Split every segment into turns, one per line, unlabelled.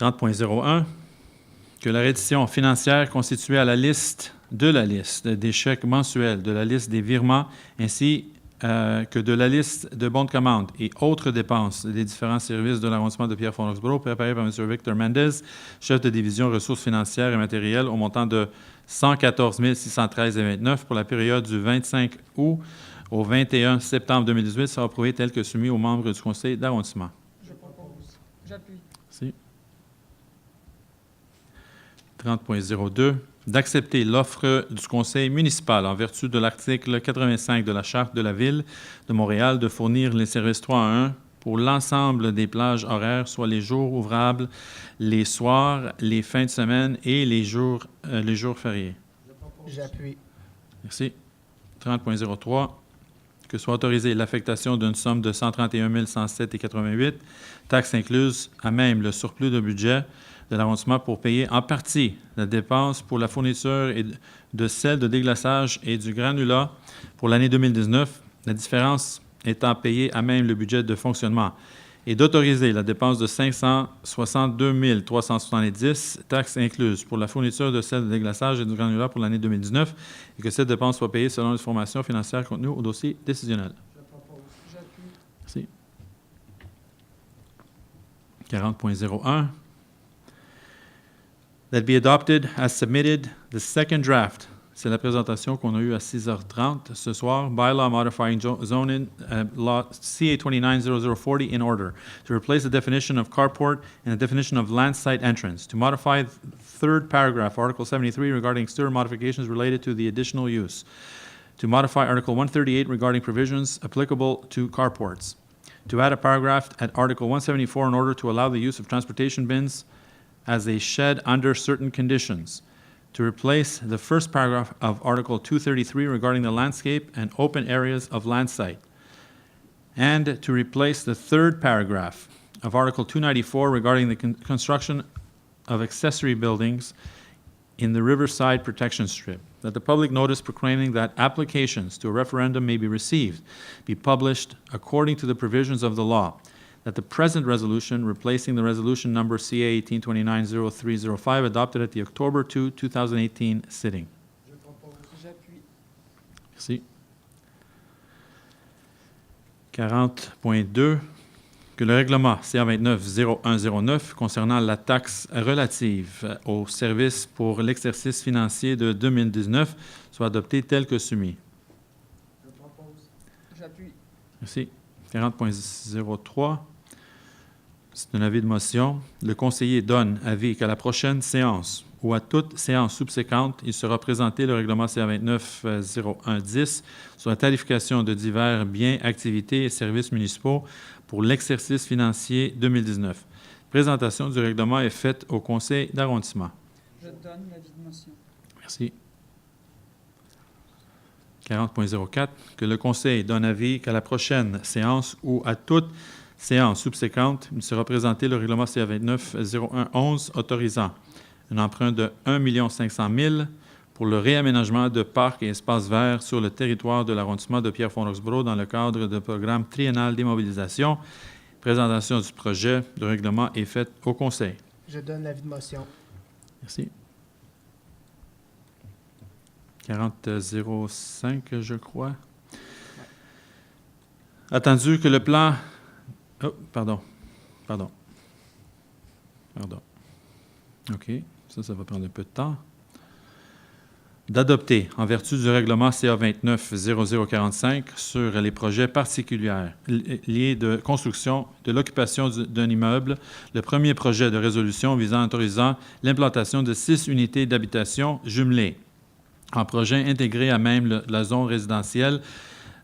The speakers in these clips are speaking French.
30.01, que la reddition financière constituée à la liste des chèques mensuels, de la liste des virements, ainsi que de la liste de bons de commande et autres dépenses des différents services de l'arrondissement de Pierrefonds-Roxboro, préparée par M. Victor Mendez, chef de division ressources financières et matérielles, au montant de 114 613,29 pour la période du 25 août au 21 septembre 2018, sera approuvé tel que soumis aux membres du conseil d'arrondissement.
Je propose. J'appuie.
Merci. 30.02, d'accepter l'offre du conseil municipal en vertu de l'article 85 de la Charte de la Ville de Montréal de fournir les services 3 à 1 pour l'ensemble des plages horaires, soit les jours ouvrables, les soirs, les fins de semaine et les jours fériés.
J'appuie.
Merci. 30.03, que soit autorisée l'affectation d'une somme de 131 107,88, taxes incluses, à même le surplus de budget de l'arrondissement pour payer en partie la dépense pour la fourniture de sel de déglaçage et du granulat pour l'année 2019, la différence étant payée à même le budget de fonctionnement, et d'autoriser la dépense de 562 370, taxes incluses, pour la fourniture de sel de déglaçage et du granulat pour l'année 2019, et que cette dépense soit payée selon les informations financières contenues au dossier décisionnel.
Je propose. J'appuie.
Merci. 40.01. That be adopted as submitted the second draft. C'est la présentation qu'on a eue à 6h30 ce soir. Bylaw modifying zoning law CA 290040 in order to replace the definition of carport and the definition of land site entrance. To modify the third paragraph, Article 73, regarding exterior modifications related to the additional use. To modify Article 138 regarding provisions applicable to carports. To add a paragraph at Article 174 in order to allow the use of transportation bins as a shed under certain conditions. To replace the first paragraph of Article 233 regarding the landscape and open areas of land site. And to replace the third paragraph of Article 294 regarding the construction of accessory buildings in the Riverside Protection Strip. That the public notice proclaiming that applications to a referendum may be received be published according to the provisions of the law. That the present resolution, replacing the resolution number CA 1829-0305, adopted at the October 2, 2018 sitting.
Je propose. J'appuie.
Merci. 40.2, que le règlement CA29-0109 concernant la taxe relative aux services pour l'exercice financier de 2019 soit adopté tel que soumis.
Je propose. J'appuie.
Merci. 40.03. C'est un avis de motion. Le conseiller donne avis qu'à la prochaine séance ou à toute séance subséquente, il sera présenté le règlement CA29-0110 sur la tarification de divers biens, activités et services municipaux pour l'exercice financier 2019. Présentation du règlement est faite au conseil d'arrondissement.
Je donne l'avis de motion.
Merci. 40.04, que le conseil donne avis qu'à la prochaine séance ou à toute séance subséquente, il sera présenté le règlement CA29-0111 autorisant un emprunt de 1 500 000 pour le réaménagement de parcs et espaces verts sur le territoire de l'arrondissement de Pierrefonds-Roxboro dans le cadre du programme triennal d'immobilisation. Présentation du projet de règlement est faite au conseil.
Je donne l'avis de motion.
Merci. 40.05, je crois. Attendu que le plan... Oh, pardon. OK, ça va prendre un peu de temps. D'adopter, en vertu du règlement CA29-0045, sur les projets particuliers liés de construction de l'occupation d'un immeuble, le premier projet de résolution visant à autoriser l'implantation de 6 unités d'habitation jumelées en projet intégré à même la zone résidentielle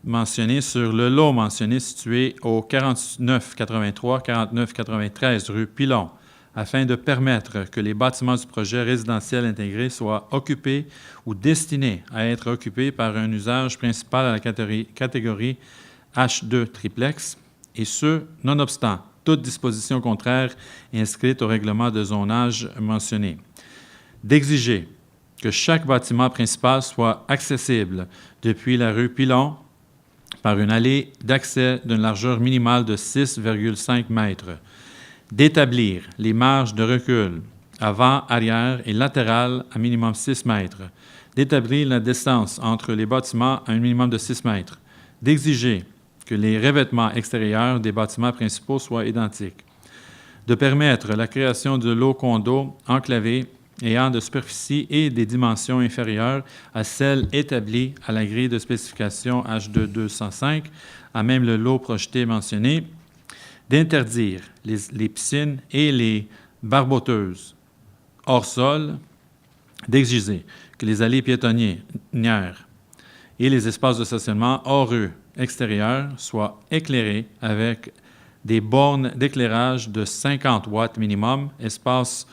mentionné sur le lot mentionné situé au 4993 rue Pilon, afin de permettre que les bâtiments du projet résidentiel intégré soient occupés ou destinés à être occupés par un usage principal à la catégorie H2 triplex, et ce, nonobstant toute disposition contraire inscrite au règlement de zonage mentionné. D'exiger que chaque bâtiment principal soit accessible depuis la rue Pilon par une allée d'accès d'une largeur minimale de 6,5 mètres. d'établir les marges de recul avant, arrière et latéral à minimum 6 mètres, d'établir la distance entre les bâtiments à un minimum de 6 mètres, d'exiger que les revêtements extérieurs des bâtiments principaux soient identiques, de permettre la création de lots condos enclavés ayant de superficie et des dimensions inférieures à celles établies à la grille de spécification H2 205, à même le lot projeté mentionné, d'interdire les piscines et les barboteuses hors sol, d'exiger que les allées piétonnières et les espaces de stationnement hors rue extérieurs soient éclairés avec des bornes d'éclairage de 50 watts minimum, espace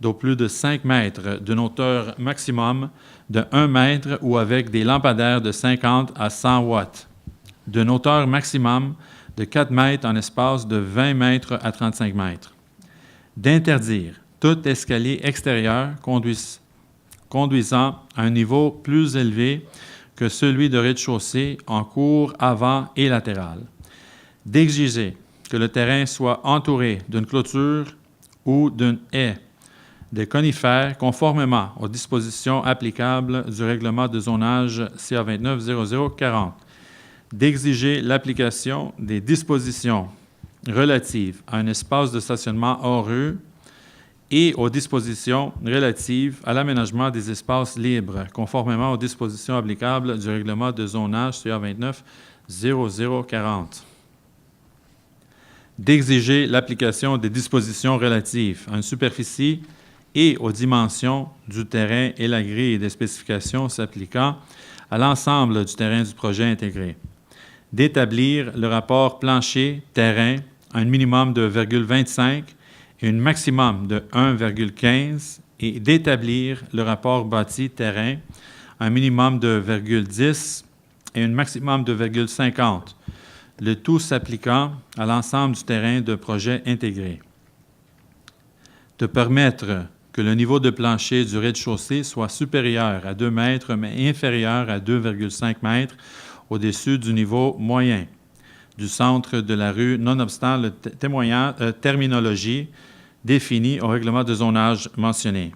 d'au plus de 5 mètres d'une hauteur maximum de 1 mètre ou avec des lampadaires de 50 à 100 watts, d'une hauteur maximum de 4 mètres en espace de 20 mètres à 35 mètres, d'interdire tout escalier extérieur conduisant à un niveau plus élevé que celui de rez-de-chaussée en cour avant et latéral, d'exiger que le terrain soit entouré d'une clôture ou d'une haie de conifères conformément aux dispositions applicables du règlement de zonage CA 290040, d'exiger l'application des dispositions relatives à un espace de stationnement hors rue et aux dispositions relatives à l'aménagement des espaces libres, conformément aux dispositions applicables du règlement de zonage CA 290040. D'exiger l'application des dispositions relatives à une superficie et aux dimensions du terrain et la grille des spécifications s'appliquant à l'ensemble du terrain du projet intégré. D'établir le rapport plancher-terrain à un minimum de 0,25 et un maximum de 1,15 et d'établir le rapport bâti-terrain à un minimum de 0,10 et un maximum de 0,50, le tout s'appliquant à l'ensemble du terrain de projet intégré. De permettre que le niveau de plancher du rez-de-chaussée soit supérieur à 2 mètres mais inférieur à 2,5 mètres au-dessus du niveau moyen du centre de la rue, nonobstant la terminologie définie au règlement de zonage mentionné.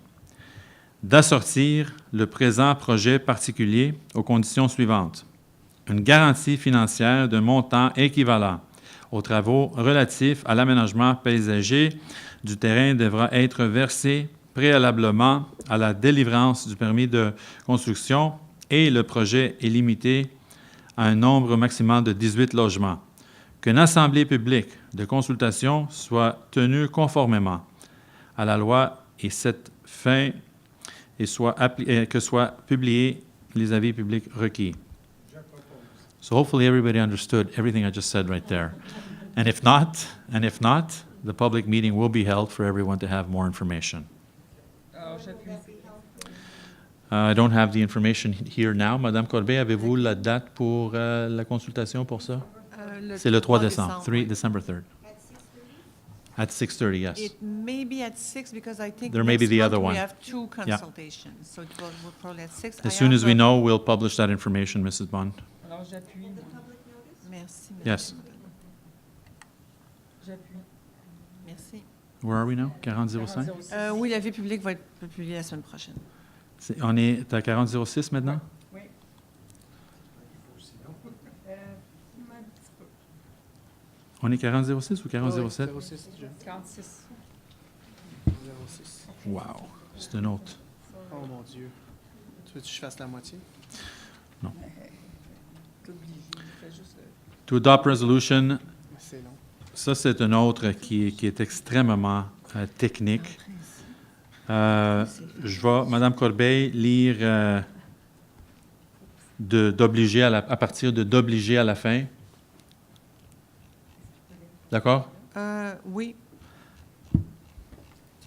D'assortir le présent projet particulier aux conditions suivantes. Une garantie financière d'un montant équivalent aux travaux relatifs à l'aménagement paysager du terrain devra être versée préalablement à la délivrance du permis de construction et le projet est limité à un nombre maximum de 18 logements. Qu'une assemblée publique de consultation soit tenue conformément à la loi et cette fin et que soient publiés les avis publics requis. So hopefully everybody understood everything I just said right there. And if not, the public meeting will be held for everyone to have more information.
J'appuie.
I don't have the information here now. Madame Corbet, avez-vous la date pour la consultation pour ça? C'est le 3 décembre, December 3rd. At 6:30, yes.
It may be at 6 because I think
There may be
next
the
month
other one.
we have two consultations. So we're probably at 6.
As soon as we know, we'll publish that information, Mrs. Bond.
Alors, j'appuie.
Merci.
Yes.
J'appuie.
Merci.
Where are we now? 4005?
Oui, l'avis public va être publié la semaine prochaine.
On est à 4006 maintenant?
Oui.
On est 4006 ou 4007?
06. 46.
06.
Wow, c'est une autre.
Oh mon Dieu. Tu veux que je fasse la moitié?
T'es obligé. Fais juste.
To adopt resolution,
C'est long.
ça c'est une autre qui est extrêmement technique. Je vais, Madame Corbeil, lire d'obliger à partir de d'obliger à la fin. D'accord?
Oui.
Tu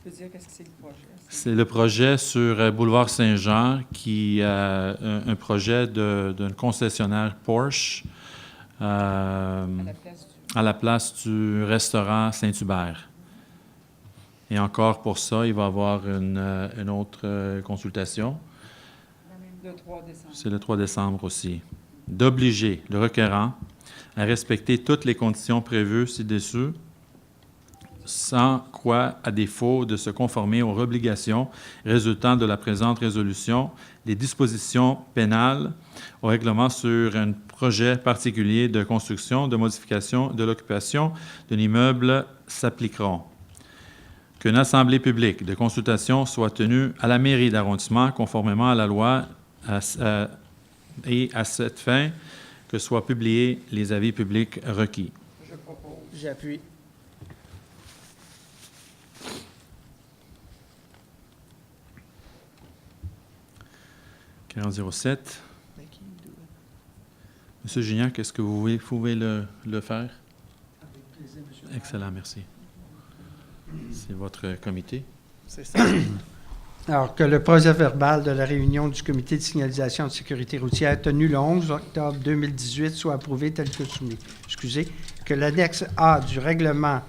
peux dire qu'est-ce que c'est le projet?
C'est le projet sur Boulevard Saint-Jean, qui un projet d'un concessionnaire Porsche
À la place du.
du restaurant Saint-Hubert. Et encore pour ça, il va y avoir une autre consultation.
Le 3 décembre.
C'est le 3 décembre aussi. D'obliger le requérant à respecter toutes les conditions prévues ci-dessus sans quoi, à défaut de se conformer aux obligations résultant de la présente résolution, les dispositions pénales au règlement sur un projet particulier de construction, de modification, de l'occupation d'un immeuble s'appliqueront. Qu'une assemblée publique de consultation soit tenue à la mairie d'arrondissement conformément à la loi et à cette fin que soient publiés les avis publics requis.
Je propose.
J'appuie.
« 4007. Monsieur Gignac, est-ce que vous pouvez le faire?
Avec plaisir, monsieur.
Excellent, merci. C'est votre comité.
C'est ça.
Alors, que le procès verbal de la réunion du comité de signalisation de sécurité routière tenue le 11 octobre 2018 soit approuvé tel que soumis. Excusez. Que l'annexe A du règlement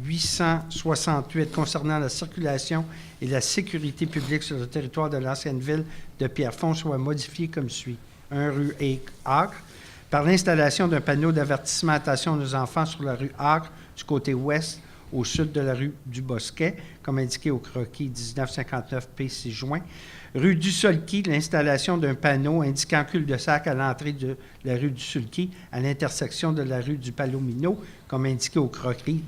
868 concernant la circulation et la sécurité publique sur le territoire de l'ancienne ville de Pierrefonds soit modifiée comme suit. 1 rue Acre, par l'installation d'un panneau d'avertissement « Attention aux enfants » sur la rue Acre du côté ouest au sud de la rue du Bosquet, comme indiqué au croquis 1959 P. 6 juin. Rue du Sulky, l'installation d'un panneau indiquant cul-de-sac à l'entrée de la rue du Sulky à l'intersection de la rue du Palomino, comme indiqué au croquis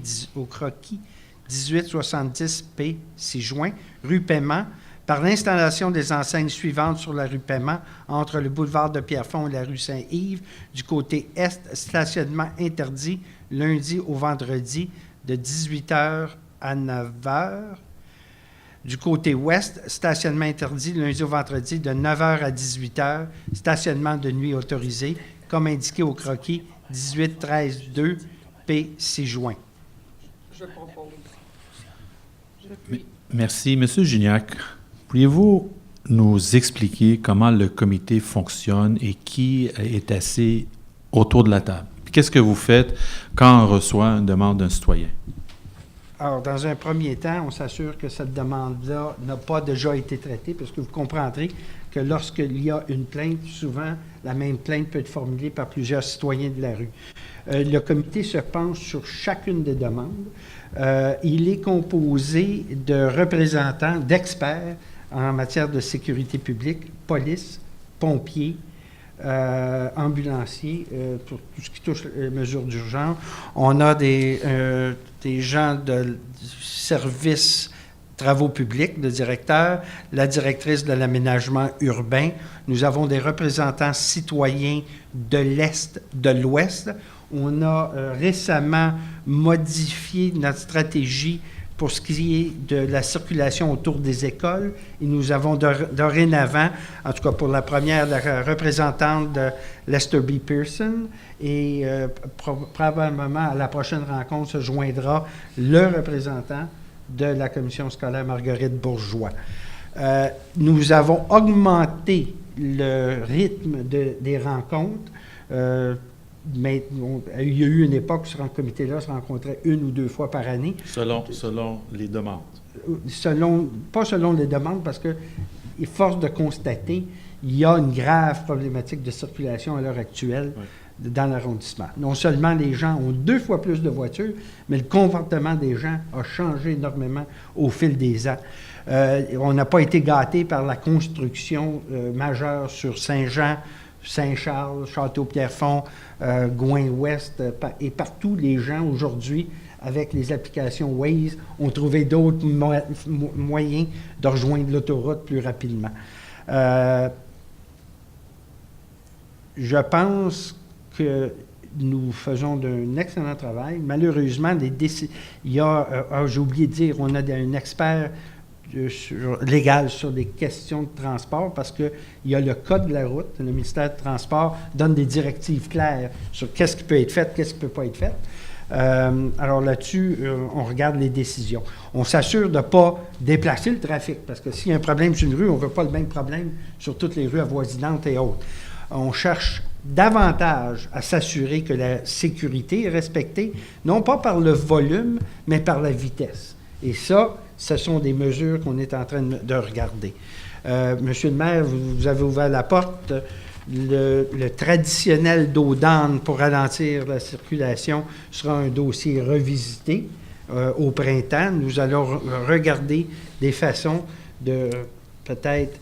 1870 P. 6 juin. Rue Paiement, par l'installation des enseignes suivantes sur la rue Paiement, entre le boulevard de Pierrefonds et la rue Saint-Yves, du côté est, stationnement interdit lundi au vendredi de 18h à 9h. Du côté ouest, stationnement interdit lundi au vendredi de 9h à 18h, stationnement de nuit autorisé, comme indiqué au croquis 18-13-2 P. 6 juin.
Je propose.
Merci. Monsieur Gignac, pourriez-vous nous expliquer comment le comité fonctionne et qui est assis autour de la table? Qu'est-ce que vous faites quand on reçoit une demande d'un citoyen?
Alors, dans un premier temps, on s'assure que cette demande-là n'a pas déjà été traitée, parce que vous comprendrez que lorsqu'il y a une plainte, souvent, la même plainte peut être formulée par plusieurs citoyens de la rue. Le comité se penche sur chacune des demandes. Il est composé de représentants, d'experts en matière de sécurité publique, police, pompiers, ambulanciers, pour tout ce qui touche les mesures d'urgence. On a des gens du service travaux publics, le directeur, la directrice de l'aménagement urbain. Nous avons des représentants citoyens de l'Est, de l'Ouest. On a récemment modifié notre stratégie pour ce qui est de la circulation autour des écoles. Et nous avons dorénavant, en tout cas pour la première, la représentante de Lester B. Pearson, et probablement à la prochaine rencontre se joindra le représentant de la commission scolaire Marguerite Bourgeois. Nous avons augmenté le rythme des rencontres. Mais il y a eu une époque où ce comité-là se rencontrait 1 ou 2 fois par année.
Selon les demandes.
Pas selon les demandes, parce que, force de constater, il y a une grave problématique de circulation à l'heure actuelle dans l'arrondissement. Non seulement les gens ont 2 fois plus de voitures, mais le comportement des gens a changé énormément au fil des ans. On n'a pas été gâtés par la construction majeure sur Saint-Jean, Saint-Charles, Château-Pierrefonds, Gouin-Ouest, et partout, les gens aujourd'hui, avec les applications Waze, ont trouvé d'autres moyens de rejoindre l'autoroute plus rapidement. Je pense que nous faisons d'un excellent travail. Malheureusement, j'ai oublié de dire, on a un expert légal sur des questions de transport, parce qu'il y a le code de la route. Le ministère du Transport donne des directives claires sur qu'est-ce qui peut être fait, qu'est-ce qui ne peut pas être fait. Alors là-dessus, on regarde les décisions. On s'assure de ne pas déplacer le trafic, parce que s'il y a un problème sur une rue, on ne veut pas le même problème sur toutes les rues avoisinantes et autres. On cherche davantage à s'assurer que la sécurité est respectée, non pas par le volume, mais par la vitesse. Et ça, ce sont des mesures qu'on est en train de regarder. Monsieur le maire, vous avez ouvert la porte. Le traditionnel dos d'âne pour ralentir la circulation sera un dossier revisité. au printemps. Nous allons regarder des façons de peut-être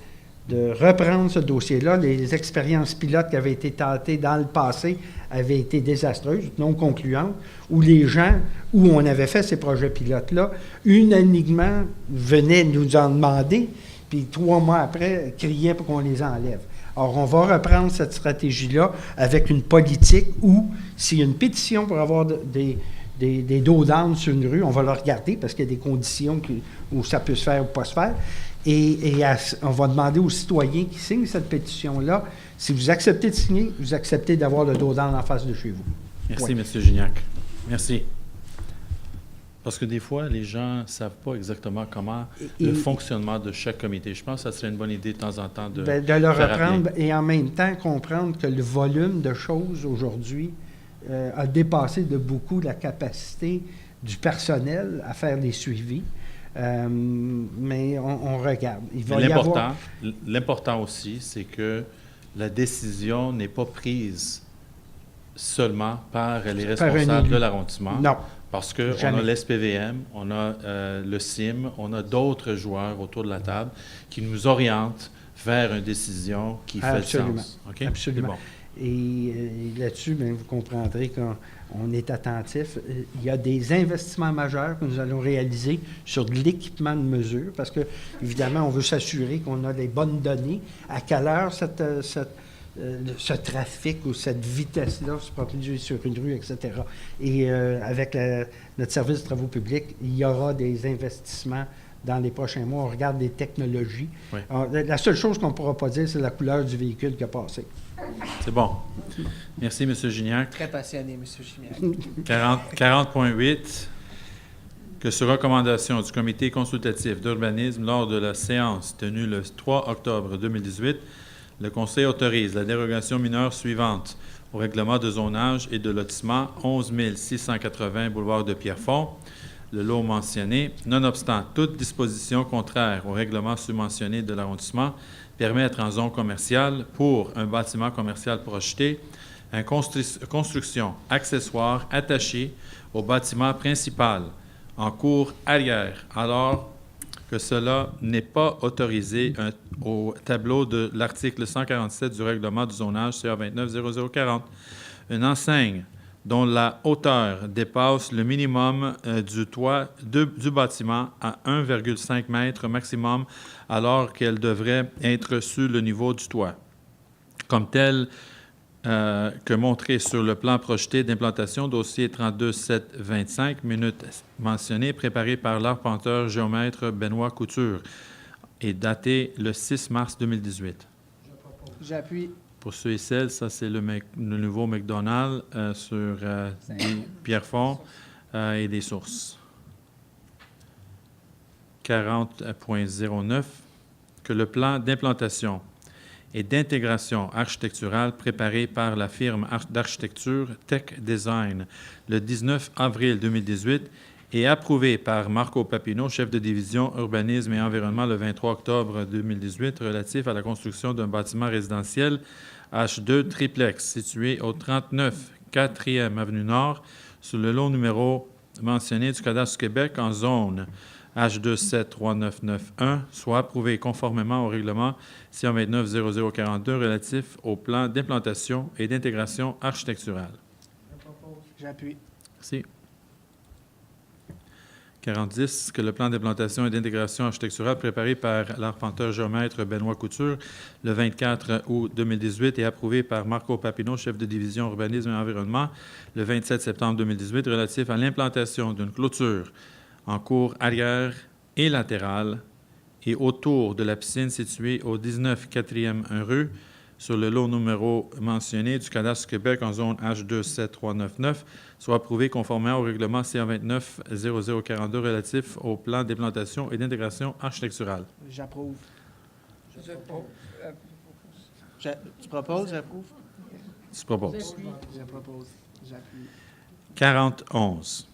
de reprendre ce dossier-là. Les expériences pilotes qui avaient été tentées dans le passé avaient été désastreuses, non concluantes, où les gens, où on avait fait ces projets pilotes-là, unanimement venaient nous en demander, puis 3 mois après, criaient pour qu'on les enlève. Alors, on va reprendre cette stratégie-là avec une politique où, s'il y a une pétition pour avoir des dos d'âne sur une rue, on va la regarder parce qu'il y a des conditions où ça peut se faire ou pas se faire. Et on va demander aux citoyens qui signent cette pétition-là, si vous acceptez de signer, vous acceptez d'avoir le dos d'âne en face de chez vous.
Merci,
Ouais.
M. Gignac. Merci. Parce que des fois, les gens ne savent pas exactement comment le fonctionnement de chaque comité. Je pense que ça serait une bonne idée de temps en temps de
De le
faire
reprendre
appeler.
et en même temps comprendre que le volume de choses aujourd'hui a dépassé de beaucoup la capacité du personnel à faire des suivis. Mais on regarde. Il va
Mais
y avoir...
l'important aussi, c'est que la décision n'est pas prise seulement par les
Par un
responsables
élu.
de l'arrondissement.
Non.
Parce qu'on
Jamais.
a l'SPVM, on a le CIM, on a d'autres joueurs autour de la table qui nous orientent vers une décision qui fait
Absolument.
le sens. OK?
Absolument.
C'est bon.
Et là-dessus, bien, vous comprendrez qu'on est attentif. Il y a des investissements majeurs que nous allons réaliser sur de l'équipement de mesure parce que, évidemment, on veut s'assurer qu'on a les bonnes données. À quelle heure ce trafic ou cette vitesse-là se produit sur une rue, etc. Et avec notre service de travaux publics, il y aura des investissements dans les prochains mois. On regarde des technologies.
Oui.
Alors, la seule chose qu'on ne pourra pas dire, c'est la couleur du véhicule qui a passé.
C'est bon. Merci, M. Gignac.
Très passionné, M. Gignac.
40.8, que sur recommandation du comité consultatif d'urbanisme lors de la séance tenue le 3 octobre 2018, le Conseil autorise la dérogation mineure suivante au règlement de zonage et de lotissement 11 680 boulevard de Pierrefonds, le lot mentionné, nonobstant toute disposition contraire au règlement submentionné de l'arrondissement, permettre en zone commerciale pour un bâtiment commercial projeté une construction accessoire attachée au bâtiment principal en cour arrière, alors que cela n'est pas autorisé au tableau de l'article 147 du règlement du zonage CA 290040. Une enseigne dont la hauteur dépasse le minimum du toit du bâtiment à 1,5 m maximum, alors qu'elle devrait être sur le niveau du toit, comme tel que montré sur le plan projeté d'implantation, dossier 32-7-25, minutes mentionnées, préparé par l'arpenteur géomètre Benoît Couture et daté le 6 mars 2018.
J'appuie.
Pour ceux et celles, ça, c'est le nouveau McDonald's sur des Pierrefonds et des sources. 40.09, que le plan d'implantation et d'intégration architecturale préparé par la firme d'architecture Tech Design le 19 avril 2018 et approuvé par Marco Papineau, chef de division urbanisme et environnement le 23 octobre 2018, relatif à la construction d'un bâtiment résidentiel H2 triplex situé au 39 4e avenue Nord sur le lot numéro mentionné du Cadastre du Québec en zone H2739991, soit approuvé conformément au règlement CA 290042 relatif au plan d'implantation et d'intégration architecturale.
J'appuie.
Merci. 4010, que le plan d'implantation et d'intégration architecturale préparé par l'arpenteur géomètre Benoît Couture le 24 août 2018 et approuvé par Marco Papineau, chef de division urbanisme et environnement, le 27 septembre 2018, relatif à l'implantation d'une clôture en cour arrière et latérale et autour de la piscine située au 19 4e rue sur le lot numéro mentionné du Cadastre du Québec en zone H27399, soit approuvé conformément au règlement CA 290042 relatif au plan d'implantation et d'intégration architecturale.
J'approuve.
Je pro-
Tu proposes, j'approuve?
Tu proposes.
J'appuie.
Je propose. J'appuie.
4011.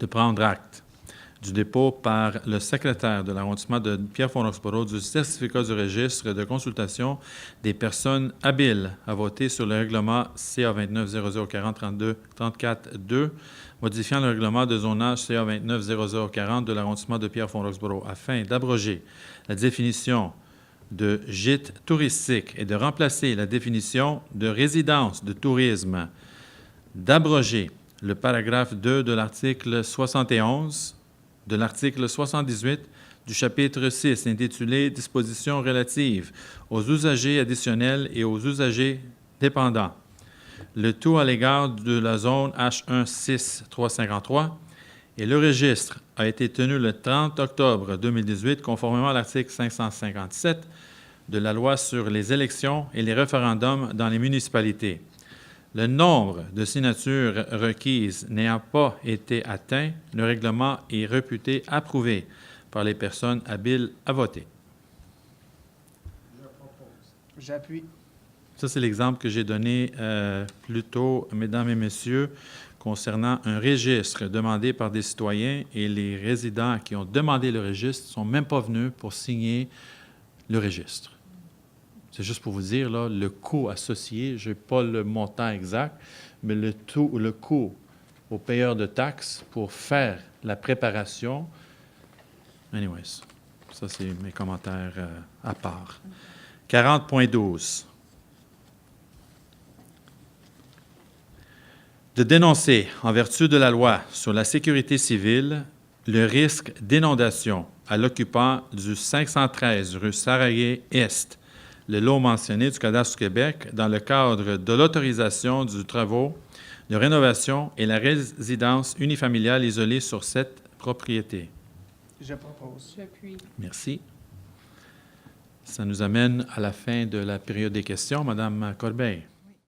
De prendre acte du dépôt par le secrétaire de l'arrondissement de Pierrefonds-Roxboro du certificat du registre de consultation des personnes habiles à voter sur le règlement CA 290040-32-34-2, modifiant le règlement de zonage CA 290040 de l'arrondissement de Pierrefonds-Roxboro afin d'abroger la définition de gîte touristique et de remplacer la définition de résidence de tourisme, d'abroger le paragraphe 2 de l'article 71 de l'article 78 du chapitre 6 intitulé « Dispositions relatives aux usagers additionnels et aux usagers dépendants ». Le tout à l'égard de la zone H16353 et le registre a été tenu le 30 octobre 2018 conformément à l'article 557 de la loi sur les élections et les référendums dans les municipalités. Le nombre de signatures requises n'ayant pas été atteint, le règlement est réputé approuvé par les personnes habiles à voter.
J'appuie.
Ça, c'est l'exemple que j'ai donné plus tôt, mesdames et messieurs, concernant un registre demandé par des citoyens et les résidents qui ont demandé le registre ne sont même pas venus pour signer le registre. C'est juste pour vous dire, là, le coût associé, je n'ai pas le montant exact, mais le coût aux payeurs de taxes pour faire la préparation. Anyways, ça, c'est mes commentaires à part. 40.12. De dénoncer, en vertu de la loi sur la sécurité civile, le risque d'inondation à l'occupant du 513 rue Saraguet-Est, le lot mentionné du Cadastre du Québec, dans le cadre de l'autorisation du travaux de rénovation et la résidence unifamiliale isolée sur cette propriété.
Je propose.
J'appuie.
Merci. Ça nous amène à la fin de la période des questions. Madame Corbeil.